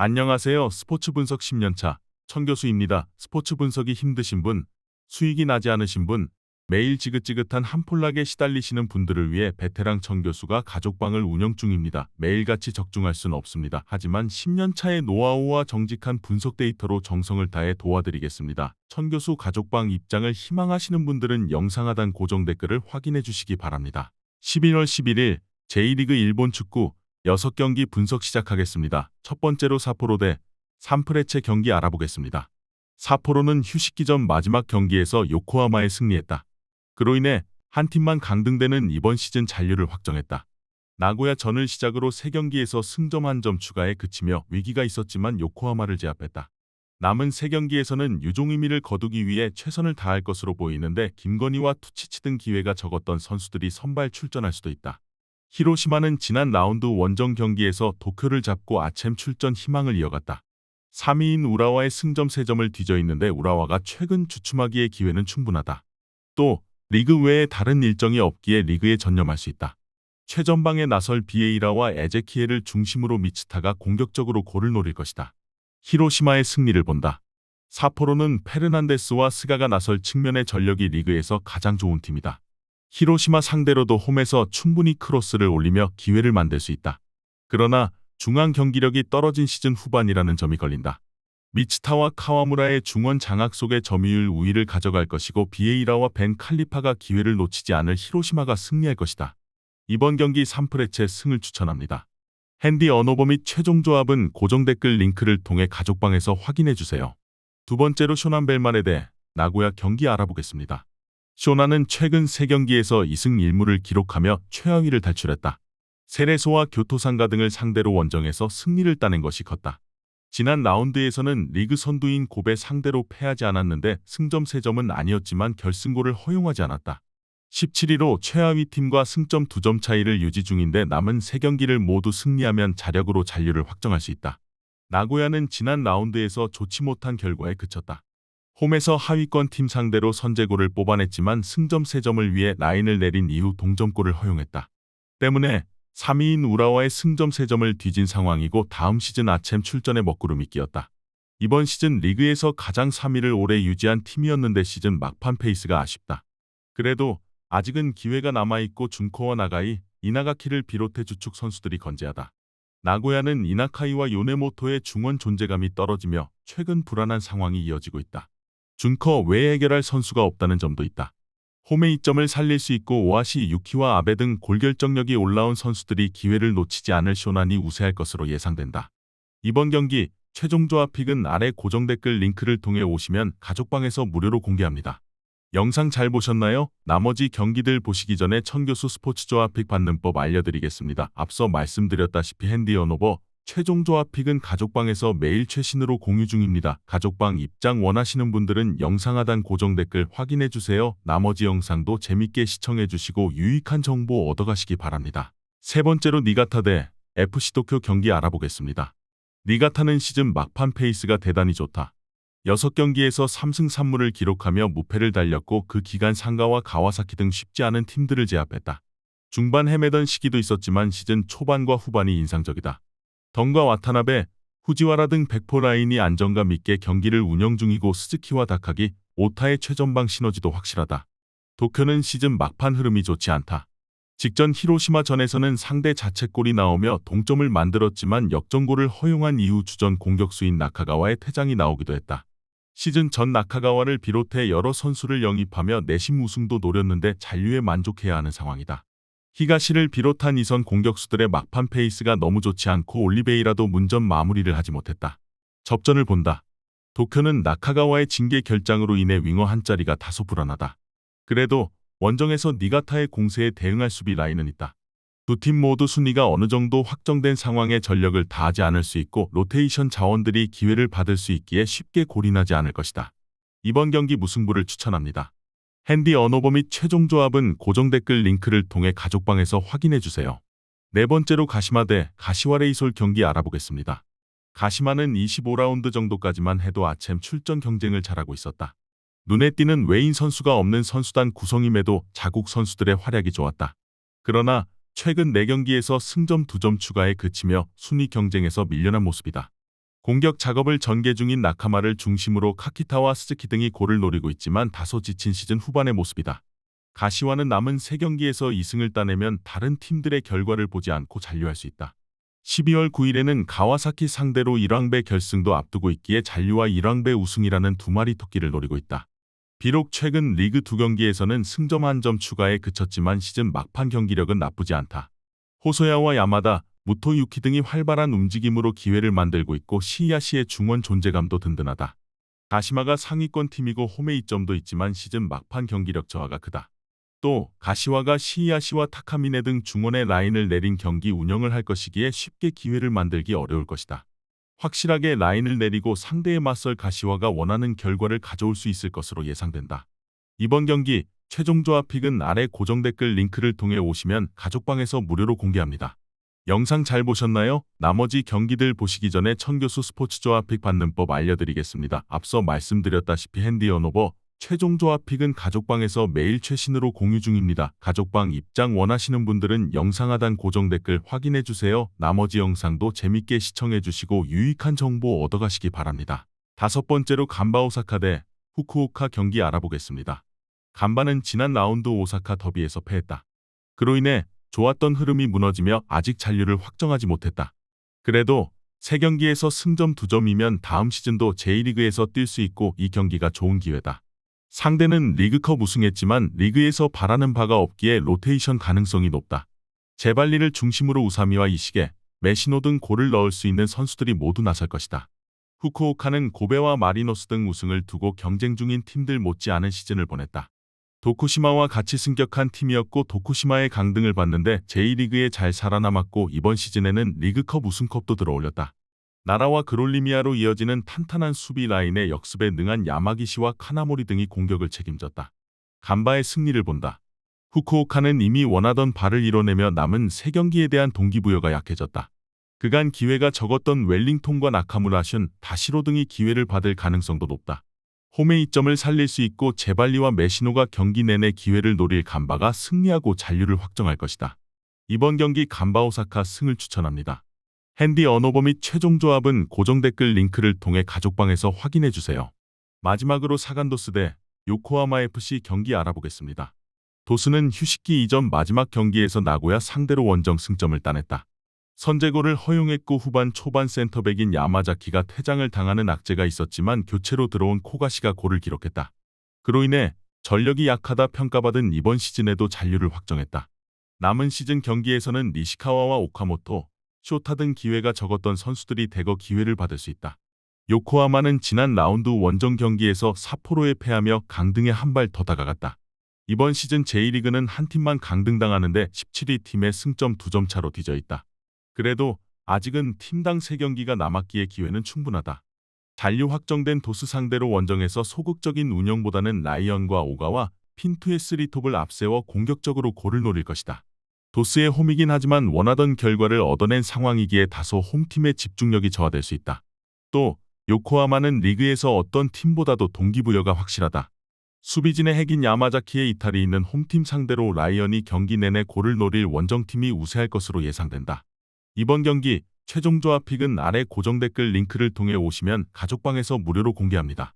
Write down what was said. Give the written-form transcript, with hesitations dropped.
안녕하세요. 스포츠 분석 10년차 천교수입니다. 스포츠 분석이 힘드신 분, 수익이 나지 않으신 분, 매일 지긋지긋한 한폴락에 시달리시는 분들을 위해 베테랑 천교수가 가족방을 운영 중입니다. 매일같이 적중할 수는 없습니다. 하지만 10년차의 노하우와 정직한 분석 데이터로 정성을 다해 도와드리겠습니다. 천교수 가족방 입장을 희망하시는 분들은 영상 하단 고정 댓글을 확인해 주시기 바랍니다. 11월 11일 제1리그 일본 축구 6경기 분석 시작하겠습니다. 첫 번째로 삿포로 대 산프레체 경기 알아보겠습니다. 삿포로는 휴식기 전 마지막 경기에서 요코하마에 승리했다. 그로 인해 한 팀만 강등되는 이번 시즌 잔류를 확정했다. 나고야 전을 시작으로 3경기에서 승점 1점 추가에 그치며 위기가 있었지만 요코하마를 제압했다. 남은 3경기에서는 유종의미를 거두기 위해 최선을 다할 것으로 보이는데 김건희와 투치치 등 기회가 적었던 선수들이 선발 출전할 수도 있다. 히로시마는 지난 라운드 원정 경기에서 도쿄를 잡고 아챔 출전 희망을 이어갔다. 3위인 우라와의 승점 3점을 뒤져 있는데 우라와가 최근 주춤하기에 기회는 충분하다. 또 리그 외에 다른 일정이 없기에 리그에 전념할 수 있다. 최전방에 나설 비에이라와 에제키엘을 중심으로 미츠타가 공격적으로 골을 노릴 것이다. 히로시마의 승리를 본다. 삿포로는 페르난데스와 스가가 나설 측면의 전력이 리그에서 가장 좋은 팀이다. 히로시마 상대로도 홈에서 충분히 크로스를 올리며 기회를 만들 수 있다. 그러나 중앙 경기력이 떨어진 시즌 후반이라는 점이 걸린다. 미츠타와 카와무라의 중원 장악 속에 점유율 우위를 가져갈 것이고 비에이라와 벤 칼리파가 기회를 놓치지 않을 히로시마가 승리할 것이다. 이번 경기 산프레체 승을 추천합니다. 핸디 언어버 및 최종 조합은 고정 댓글 링크를 통해 가족방에서 확인해주세요. 두 번째로 쇼난 벨마레 대 나고야 경기 알아보겠습니다. 쇼나는 최근 3경기에서 2승 1무를 기록하며 최하위를 탈출했다. 세레소와 교토상가 등을 상대로 원정에서 승리를 따낸 것이 컸다. 지난 라운드에서는 리그 선두인 고베 상대로 패하지 않았는데 승점 3점은 아니었지만 결승골을 허용하지 않았다. 17위로 최하위 팀과 승점 2점 차이를 유지 중인데 남은 3경기를 모두 승리하면 자력으로 잔류를 확정할 수 있다. 나고야는 지난 라운드에서 좋지 못한 결과에 그쳤다. 홈에서 하위권 팀 상대로 선제골을 뽑아냈지만 승점 3점을 위해 라인을 내린 이후 동점골을 허용했다. 때문에 3위인 우라와의 승점 3점을 뒤진 상황이고 다음 시즌 아챔 출전에 먹구름이 끼었다. 이번 시즌 리그에서 가장 3위를 오래 유지한 팀이었는데 시즌 막판 페이스가 아쉽다. 그래도 아직은 기회가 남아있고 준코와 나가이, 이나가키를 비롯해 주축 선수들이 건재하다. 나고야는 이나카이와 요네모토의 중원 존재감이 떨어지며 최근 불안한 상황이 이어지고 있다. 준커 외에 해결할 선수가 없다는 점도 있다. 홈의 이점을 살릴 수 있고 오하시 유키와 아베 등 골결정력이 올라온 선수들이 기회를 놓치지 않을 쇼난이 우세할 것으로 예상된다. 이번 경기 최종 조합 픽은 아래 고정 댓글 링크를 통해 오시면 가족방에서 무료로 공개합니다. 영상 잘 보셨나요? 나머지 경기들 보시기 전에 천교수 스포츠 조합 픽 받는 법 알려드리겠습니다. 앞서 말씀드렸다시피 핸디 언어버 최종 조합 픽은 가족방에서 매일 최신으로 공유 중입니다. 가족방 입장 원하시는 분들은 영상 하단 고정 댓글 확인해주세요. 나머지 영상도 재밌게 시청해주시고 유익한 정보 얻어가시기 바랍니다. 세 번째로 니가타 대 FC 도쿄 경기 알아보겠습니다. 니가타는 시즌 막판 페이스가 대단히 좋다. 6경기에서 3승 3무를 기록하며 무패를 달렸고 그 기간 상가와 가와사키 등 쉽지 않은 팀들을 제압했다. 중반 헤매던 시기도 있었지만 시즌 초반과 후반이 인상적이다. 덩과 와타나베, 후지와라 등 백포 라인이 안정감 있게 경기를 운영 중이고 스즈키와 다카기, 오타의 최전방 시너지도 확실하다. 도쿄는 시즌 막판 흐름이 좋지 않다. 직전 히로시마 전에서는 상대 자책골이 나오며 동점을 만들었지만 역전골을 허용한 이후 주전 공격수인 나카가와의 퇴장이 나오기도 했다. 시즌 전 나카가와를 비롯해 여러 선수를 영입하며 내심 우승도 노렸는데 잔류에 만족해야 하는 상황이다. 히가시를 비롯한 이선 공격수들의 막판 페이스가 너무 좋지 않고 올리베이라도 문전 마무리를 하지 못했다. 접전을 본다. 도쿄는 나카가와의 징계 결장으로 인해 윙어 한 자리가 다소 불안하다. 그래도 원정에서 니가타의 공세에 대응할 수비 라인은 있다. 두 팀 모두 순위가 어느 정도 확정된 상황에 전력을 다하지 않을 수 있고 로테이션 자원들이 기회를 받을 수 있기에 쉽게 골인하지 않을 것이다. 이번 경기 무승부를 추천합니다. 핸디 언어버 및 최종 조합은 고정 댓글 링크를 통해 가족방에서 확인해주세요. 네 번째로 가시마 대 가시와 레이솔 경기 알아보겠습니다. 가시마는 25라운드 정도까지만 해도 아챔 출전 경쟁을 잘하고 있었다. 눈에 띄는 외인 선수가 없는 선수단 구성임에도 자국 선수들의 활약이 좋았다. 그러나 최근 4경기에서 승점 2점 추가에 그치며 순위 경쟁에서 밀려난 모습이다. 공격 작업을 전개 중인 나카마를 중심으로 카키타와 스즈키 등이 골을 노리고 있지만 다소 지친 시즌 후반의 모습이다. 가시와는 남은 3경기에서 2승을 따내면 다른 팀들의 결과를 보지 않고 잔류할 수 있다. 12월 9일에는 가와사키 상대로 1왕배 결승도 앞두고 있기에 잔류와 1왕배 우승이라는 두 마리 토끼를 노리고 있다. 비록 최근 리그 2경기에서는 승점 1점 추가에 그쳤지만 시즌 막판 경기력은 나쁘지 않다. 호소야와 야마다, 무토 유키 등이 활발한 움직임으로 기회를 만들고 있고 시야시의 중원 존재감도 든든하다. 가시마가 상위권 팀이고 홈에 이점도 있지만 시즌 막판 경기력 저하가 크다. 또 가시와가 시야시와 타카미네 등 중원의 라인을 내린 경기 운영을 할 것이기에 쉽게 기회를 만들기 어려울 것이다. 확실하게 라인을 내리고 상대에 맞설 가시와가 원하는 결과를 가져올 수 있을 것으로 예상된다. 이번 경기 최종 조합 픽은 아래 고정 댓글 링크를 통해 오시면 가족방에서 무료로 공개합니다. 영상 잘 보셨나요? 나머지 경기들 보시기 전에 천교수 스포츠 조합 픽 받는 법 알려드리겠습니다. 앞서 말씀드렸다시피 핸디 언오버 최종 조합 픽은 가족방에서 매일 최신으로 공유 중입니다. 가족방 입장 원하시는 분들은 영상 하단 고정 댓글 확인해주세요. 나머지 영상도 재밌게 시청해주시고 유익한 정보 얻어가시기 바랍니다. 5번째로 간바 오사카 대 후쿠오카 경기 알아보겠습니다. 간바는 지난 라운드 오사카 더비에서 패했다. 그로 인해 좋았던 흐름이 무너지며 아직 잔류를 확정하지 못했다. 그래도 3경기에서 승점 2점이면 다음 시즌도 J리그에서 뛸 수 있고 이 경기가 좋은 기회다. 상대는 리그컵 우승했지만 리그에서 바라는 바가 없기에 로테이션 가능성이 높다. 제발리를 중심으로 우사미와 이시게, 메시노 등 골을 넣을 수 있는 선수들이 모두 나설 것이다. 후쿠오카는 고베와 마리노스 등 우승을 두고 경쟁 중인 팀들 못지않은 시즌을 보냈다. 도쿠시마와 같이 승격한 팀이었고 도쿠시마의 강등을 받는데 J리그에 잘 살아남았고 이번 시즌에는 리그컵 우승컵도 들어올렸다. 나라와 그롤리미아로 이어지는 탄탄한 수비 라인의 역습에 능한 야마기시와 카나모리 등이 공격을 책임졌다. 간바의 승리를 본다. 후쿠오카는 이미 원하던 바를 이뤄내며 남은 3경기에 대한 동기부여가 약해졌다. 그간 기회가 적었던 웰링톤과 나카무라슌, 다시로 등이 기회를 받을 가능성도 높다. 홈의 이점을 살릴 수 있고 제발리와 메시노가 경기 내내 기회를 노릴 간바가 승리하고 잔류를 확정할 것이다. 이번 경기 간바 오사카 승을 추천합니다. 핸디 언오버 및 최종 조합은 고정 댓글 링크를 통해 가족방에서 확인해주세요. 마지막으로 사간도스 대 요코하마 FC 경기 알아보겠습니다. 도스는 휴식기 이전 마지막 경기에서 나고야 상대로 원정 승점을 따냈다. 선제골을 허용했고 후반 초반 센터백인 야마자키가 퇴장을 당하는 악재가 있었지만 교체로 들어온 코가시가 골을 기록했다. 그로 인해 전력이 약하다 평가받은 이번 시즌에도 잔류를 확정했다. 남은 시즌 경기에서는 니시카와와 오카모토, 쇼타 등 기회가 적었던 선수들이 대거 기회를 받을 수 있다. 요코하마는 지난 라운드 원정 경기에서 사포로에 패하며 강등에 한 발 더 다가갔다. 이번 시즌 J리그는 한 팀만 강등당하는데 17위 팀의 승점 2점 차로 뒤져있다. 그래도 아직은 팀당 3경기가 남았기에 기회는 충분하다. 잔류 확정된 도스 상대로 원정에서 소극적인 운영보다는 라이언과 오가와 핀투의 3톱을 앞세워 공격적으로 골을 노릴 것이다. 도스의 홈이긴 하지만 원하던 결과를 얻어낸 상황이기에 다소 홈팀의 집중력이 저하될 수 있다. 또 요코하마는 리그에서 어떤 팀보다도 동기부여가 확실하다. 수비진의 핵인 야마자키의 이탈이 있는 홈팀 상대로 라이언이 경기 내내 골을 노릴 원정팀이 우세할 것으로 예상된다. 이번 경기 최종 조합 픽은 아래 고정 댓글 링크를 통해 오시면 가족방에서 무료로 공개합니다.